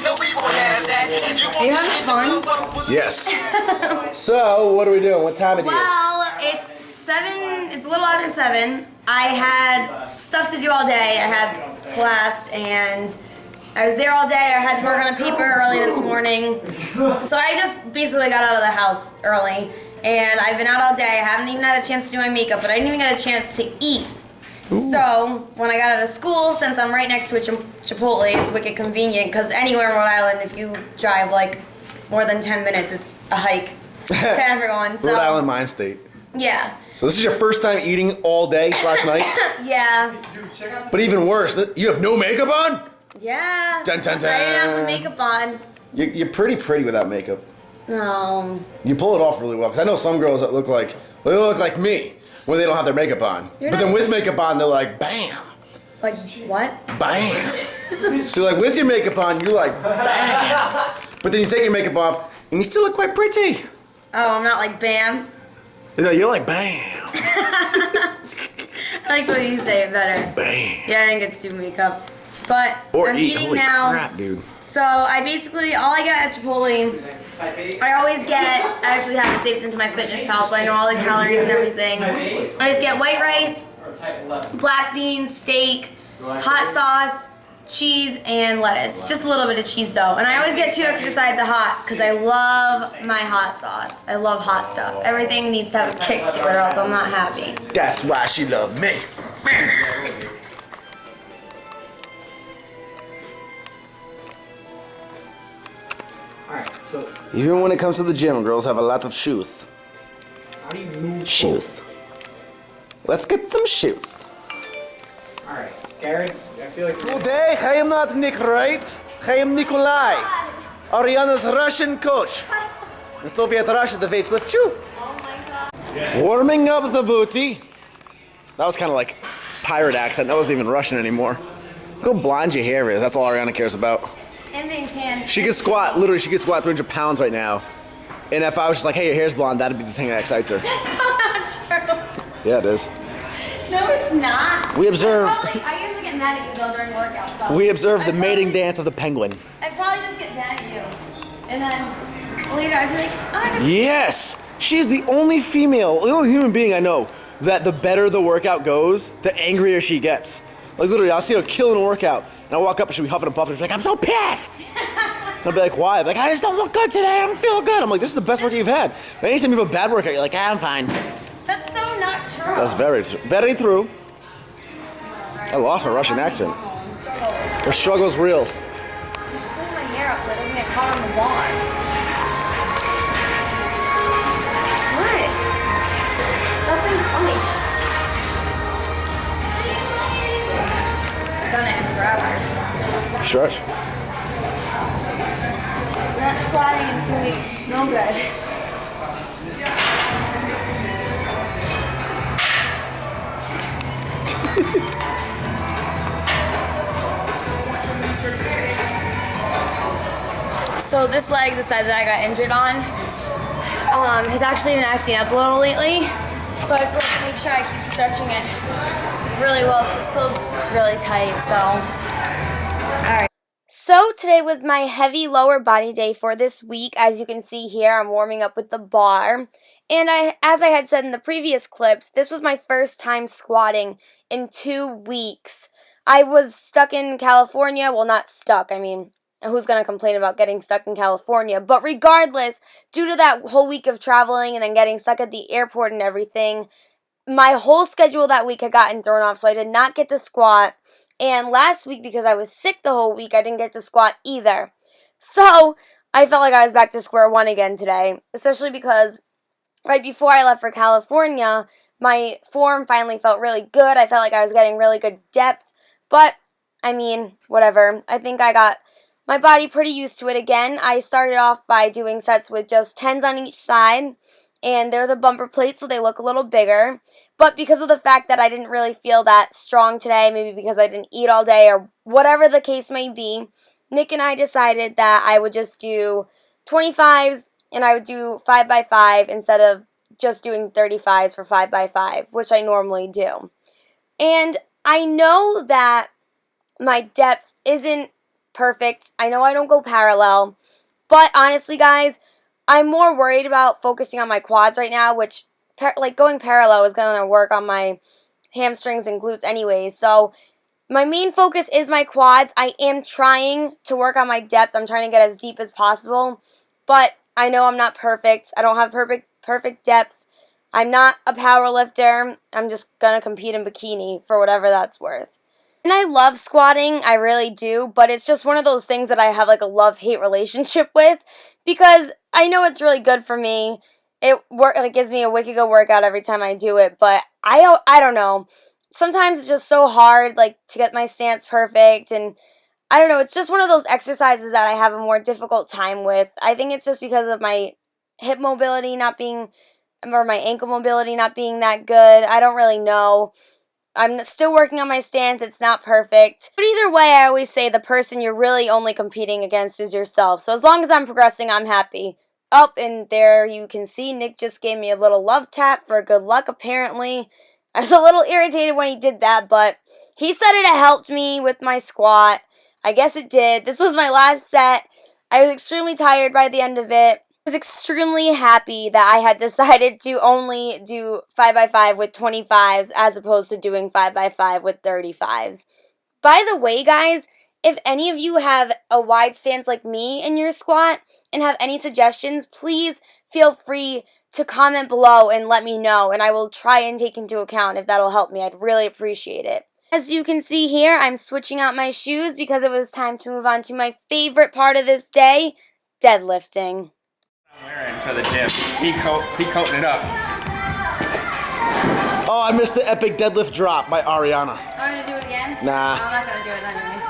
Are you having fun? Yes. So, what are we doing? What time it is? Well, it's 7, it's a little after 7. I had stuff to do all day. I had class and I was there all day. I had to work on a paper early this morning. So I just basically got out of the house early. And I've been out all day. I haven't even had a chance to do my makeup, but I didn't even get a chance to eat. Ooh. So when I got out of school, since I'm right next to a Chipotle, it's wicked convenient because anywhere in Rhode Island, if you drive like more than 10 minutes, it's a hike to everyone. So, Rhode Island, mind state. Yeah. So this is your first time eating all day / night? Yeah. But even worse, you have no makeup on? Yeah. Dun, dun, dun. I didn't have the makeup on. You're pretty without makeup. No. You pull it off really well. Because I know some girls that look like, well, they look like me when they don't have their makeup on. But then with makeup on, they're like, bam. Like what? Bam. So like with your makeup on, you're like, bam. But then you take your makeup off, and you still look quite pretty. Oh, I'm not like bam? No, you're like, bam. I like the way you say it better. Bam. Yeah, I didn't get to do makeup. But or I'm eat. eating Holy now. Crap, dude. So I basically, all I get at Chipotle, I actually have it saved into my fitness pal so I know all the calories and everything. I just get white rice, black beans, steak, hot sauce, cheese, and lettuce. Just a little bit of cheese though. And I always get 2 extra sides of hot because I love my hot sauce. I love hot stuff. Everything needs to have a kick to it or else I'm not happy. That's why she loved me. So, even when it comes to the gym, girls have a lot of shoes. How do you move? Shoes. Let's get some shoes. Alright, Garrett, I feel like... Today, I am not Nick Wright. I am Nikolai, Arianna's Russian coach. In Soviet Russia, the weights lift you. Oh my god. Warming up the booty. That was kind of like pirate accent. That wasn't even Russian anymore. Look how blonde your hair is. That's all Arianna cares about. And being tan. She could squat, literally, she could squat 300 pounds right now. And if I was just like, hey, your hair's blonde, that'd be the thing that excites her. That's not true. Yeah, it is. No, it's not. We observe. I usually get mad at you though during workouts. So We observe the mating dance of the penguin. I'd probably just get mad at you. And then later I'd be like, oh, I gotta... Yes! She's the only female, the only human being I know that the better the workout goes, the angrier she gets. Like literally, I'll see her killing a workout, and I'll walk up and she'll be huffing and puffing. She'll be like, I'm so pissed! And I'll be like, why? I'm like, I just don't look good today. I don't feel good. I'm like, this is the best workout you've had. And anytime you have a bad workout, you're like, I'm fine. That's so not true. That's very true. I lost my Russian accent. The struggle's real. I'm just pulling my hair up so it doesn't get caught on the lawn. What? Nothing funny. I've done it in forever. Shush. Not squatting in 2 weeks. No good. So this leg, the side that I got injured on, has actually been acting up a little lately. So I have to like, make sure I keep stretching it really well because it still's really tight. So, all right. So today was my heavy lower body day for this week. As you can see here, I'm warming up with the bar. And as I had said in the previous clips, this was my first time squatting in 2 weeks. I was stuck in California. Well, not stuck. I mean, who's going to complain about getting stuck in California? But regardless, due to that whole week of traveling and then getting stuck at the airport and everything, my whole schedule that week had gotten thrown off, so I did not get to squat. And last week, because I was sick the whole week, I didn't get to squat either. So I felt like I was back to square one again today, especially because right before I left for California, my form finally felt really good. I felt like I was getting really good depth. But, I mean, whatever. I think I got my body pretty used to it again. I started off by doing sets with just 10s on each side, and they're the bumper plates, so they look a little bigger. But because of the fact that I didn't really feel that strong today, maybe because I didn't eat all day or whatever the case may be, Nick and I decided that I would just do 25s and I would do 5x5 instead of just doing 35s for 5x5, which I normally do. And I know that my depth isn't perfect. I know I don't go parallel. But honestly, guys, I'm more worried about focusing on my quads right now, which, like, going parallel is going to work on my hamstrings and glutes anyways. So my main focus is my quads. I am trying to work on my depth. I'm trying to get as deep as possible. But I know I'm not perfect. I don't have perfect depth. I'm not a power lifter. I'm just going to compete in bikini for whatever that's worth. And I love squatting, I really do, but it's just one of those things that I have like a love-hate relationship with because I know it's really good for me. It gives me a wicked good workout every time I do it, but I don't know. Sometimes it's just so hard like to get my stance perfect, and I don't know, it's just one of those exercises that I have a more difficult time with. I think it's just because of my hip mobility not being, or my ankle mobility not being that good. I don't really know. I'm still working on my stance. It's not perfect. But either way, I always say the person you're really only competing against is yourself. So as long as I'm progressing, I'm happy. Up and there you can see Nick just gave me a little love tap for good luck, apparently. I was a little irritated when he did that, but he said it helped me with my squat. I guess it did. This was my last set. I was extremely tired by the end of it. I was extremely happy that I had decided to only do 5x5 with 25s as opposed to doing 5x5 with 35s. By the way, guys, if any of you have a wide stance like me in your squat and have any suggestions, please feel free to comment below and let me know, and I will try and take into account if that'll help me. I'd really appreciate it. As you can see here, I'm switching out my shoes because it was time to move on to my favorite part of this day, deadlifting. I'm wearing for the gym. He coating it up. Oh, I missed the epic deadlift drop by Arianna. I'm gonna do it again? Nah. I'm not gonna do it anyways.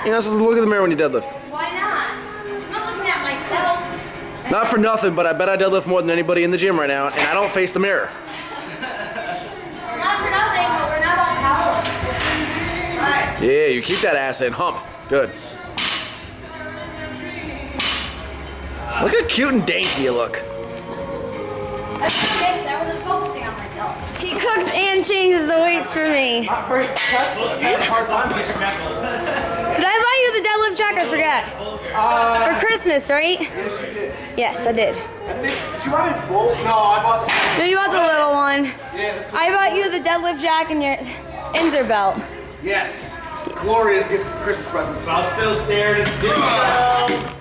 You're not supposed to look in the mirror when you deadlift. Why not? I'm not looking at myself. Not for nothing, but I bet I deadlift more than anybody in the gym right now, and I don't face the mirror. Not for nothing, but we're not on power. Alright. Yeah, you keep that ass in. Hump. Good. Look how cute and dainty you look. I wasn't focusing on myself. He cooks and changes the weights for me. First test. Did I buy you the deadlift jack? I forget. For Christmas, right? Yes, you did. Yes, I did. I think, did you buy me both? No, I bought the... No, you bought the little one. Yeah, this is... I bought you the deadlift jack and your Inzer belt. Yes. Glorious gift for Christmas presents. I'll still stare at it.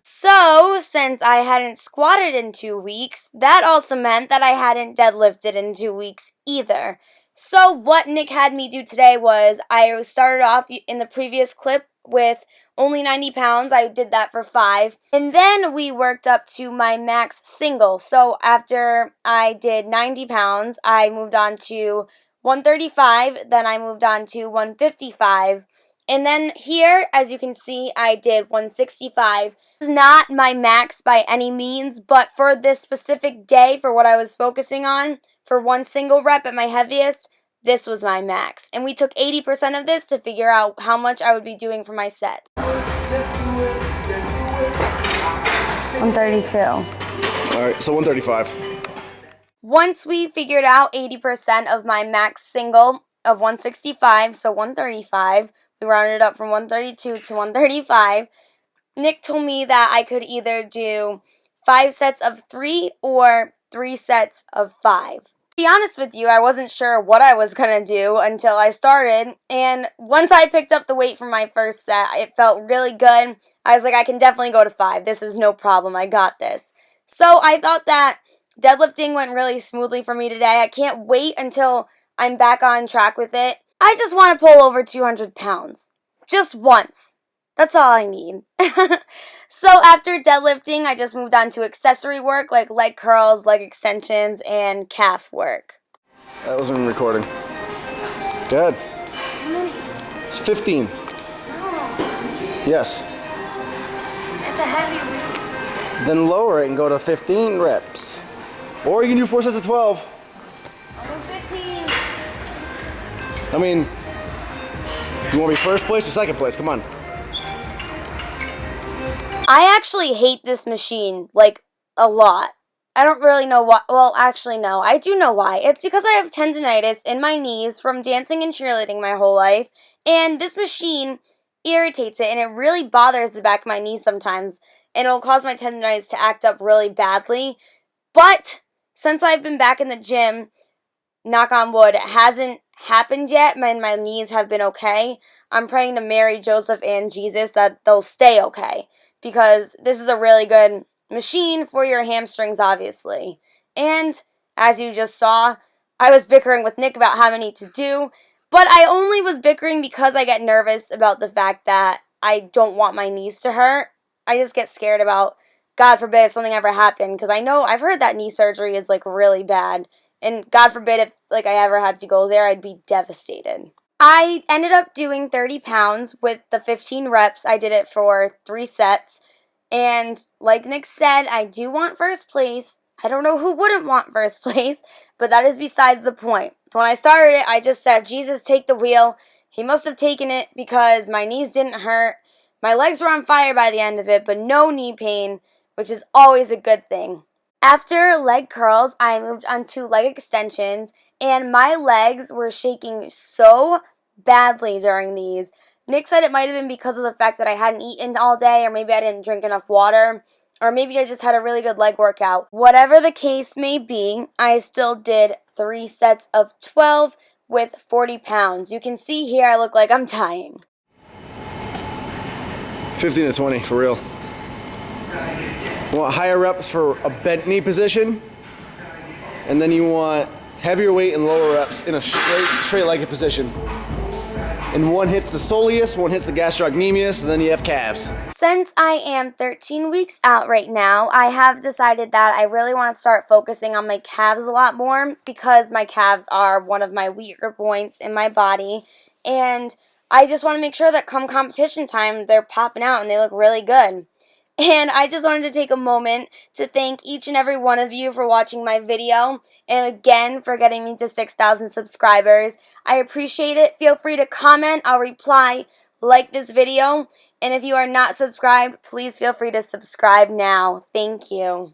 So, since I hadn't squatted in 2 weeks, that also meant that I hadn't deadlifted in 2 weeks either. So what Nick had me do today was, I started off in the previous clip with only 90 pounds. I did that for 5. And then we worked up to my max single. So after I did 90 pounds, I moved on to 135. Then I moved on to 155. And then here, as you can see, I did 165. This is not my max by any means, but for this specific day, for what I was focusing on, for one single rep at my heaviest, this was my max. And we took 80% of this to figure out how much I would be doing for my set. 132. All right, so 135. Once we figured out 80% of my max single of 165, so 135, we rounded up from 132 to 135. Nick told me that I could either do 5 sets of 3 or 3 sets of 5. To be honest with you, I wasn't sure what I was going to do until I started, and once I picked up the weight for my first set, it felt really good. I was like, I can definitely go to 5. This is no problem. I got this. So I thought that deadlifting went really smoothly for me today. I can't wait until I'm back on track with it. I just want to pull over 200 pounds. Just once. That's all I need. So after deadlifting, I just moved on to accessory work like leg curls, leg extensions, and calf work. That wasn't recording. Good. How many? It's 15. No. Yes. It's a heavy weight. Then lower it and go to 15 reps. Or you can do 4 sets of 12. I'll do 15. I mean, you want to be first place or second place? Come on. I actually hate this machine, like, a lot. I don't really know why. Well, actually, no. I do know why. It's because I have tendonitis in my knees from dancing and cheerleading my whole life. And this machine irritates it, and it really bothers the back of my knee sometimes, and it'll cause my tendonitis to act up really badly. But since I've been back in the gym, knock on wood, it hasn't happened yet. My knees have been okay. I'm praying to Mary, Joseph, and Jesus that they'll stay okay, because this is a really good machine for your hamstrings, obviously. And as you just saw, I was bickering with Nick about how many to do, but I only was bickering because I get nervous about the fact that I don't want my knees to hurt. I just get scared about, God forbid, if something ever happened, because I know I've heard that knee surgery is like really bad. And God forbid if like I ever had to go there, I'd be devastated. I ended up doing 30 pounds with the 15 reps. I did it for 3 sets. And like Nick said, I do want first place. I don't know who wouldn't want first place, but that is besides the point. When I started it, I just said, Jesus, take the wheel. He must have taken it because my knees didn't hurt. My legs were on fire by the end of it, but no knee pain, which is always a good thing. After leg curls, I moved on to leg extensions, and my legs were shaking so badly during these. Nick said it might have been because of the fact that I hadn't eaten all day, or maybe I didn't drink enough water, or maybe I just had a really good leg workout. Whatever the case may be, I still did 3 sets of 12 with 40 pounds. You can see here I look like I'm dying. 15 to 20, for real. You want higher reps for a bent knee position, and then you want heavier weight and lower reps in a straight-legged position. And one hits the soleus, one hits the gastrocnemius, and then you have calves. Since I am 13 weeks out right now, I have decided that I really want to start focusing on my calves a lot more, because my calves are one of my weaker points in my body, and I just want to make sure that come competition time, they're popping out and they look really good. And I just wanted to take a moment to thank each and every one of you for watching my video, and again for getting me to 6,000 subscribers. I appreciate it. Feel free to comment, I'll reply, like this video, and if you are not subscribed, please feel free to subscribe now. Thank you.